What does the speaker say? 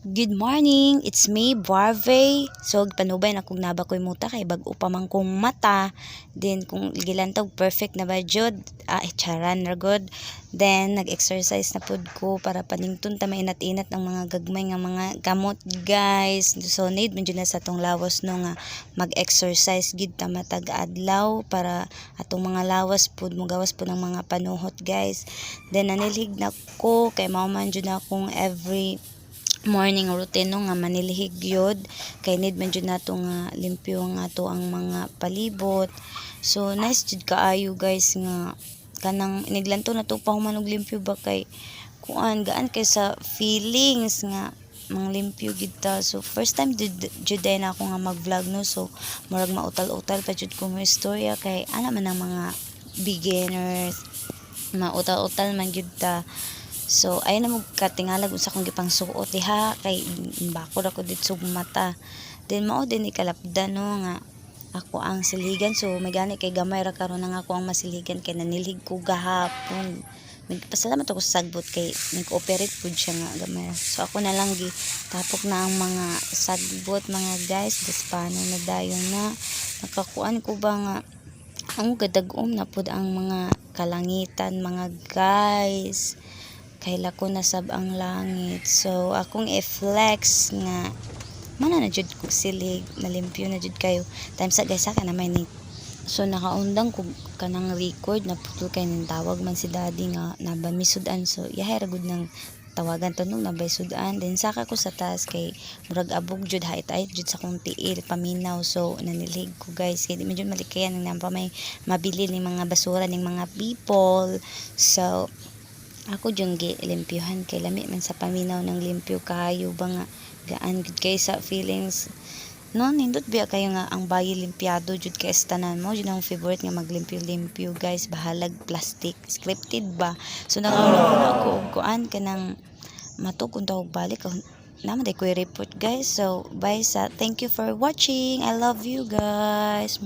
Good morning, it's me, Barvey. So, panubay na kung naba ko'y muta kay bag-o pa man kong mata. Then, kung gilantog, perfect na ba jud? Charan na good. Then, nag-exercise na pud ko para panington ta mainat-inat ng mga gagmay nga mga gamot, guys. So, need man jud na sa tong lawas no nga mag-exercise gid ta matag adlaw para atong mga lawas pud mo gawas pud ng mga panuhot, guys. Then, nanilhig na ko kay mao man jud na akong every morning routine no nga manilhig gyud kay need man jud nato nga limpyo nga to ang mga palibot. So nice jud kaayo, guys, nga kanang iniglanto na to pa human og limpyo ba kay kuan gaan kay sa feelings nga mga limpyo gid ta. So first time jud na ako nga mag-vlog no, so murag mautal-utal pa jud ko mo istorya kay ana man ang mga beginners mautal-utal man jud ta. So ay na mo katingalag unsa kong gipang suot diha kay bakod ako dito sa mata. Then mao din ikalapdan no nga ako ang siligan, so may gani kay gamay ra karon nga ako ang masiligan kay nanilhig ko gahapon. Pasalamat ako sa sagbot kay nag-operate pud siya nga gamay. So ako na lang gi tapok na ang mga sagbot mga guys, paano na dayon na nakakuan ko ba nga ang gadag-om na pud ang mga kalangitan mga guys. Kaila ko nasab ang langit. So akong i-flex nga mana na jud ko silig nalimpyo na jud kayo times sa guys na may ni. So nakaundang ko kanang record na putol kay ning tawag man si daddy nga nabamisudan. So yahay ra gud nang tawagan tanong nabay sudan. Then saka ko sa taas kay murag abog jud height jud sa kong tiil paminaw. So nanilig ko, guys, kay di man jud malikayan nang pa may mabili ning mga basura ning mga people. So ako jung limpyuhan kay lami man sa paminaw ng limpyo kayo ba nga gaan gud kay sa feelings no nindot biya kayo nga ang bayi limpyado jud kay tanan mo jud ang favorite nga maglimpyo-limpyo, guys, bahalag plastic scripted ba. So nakauna na ako og kuan kanang matukon ta og balik naman day ko report, guys. So bye sa thank you for watching, I love you, guys.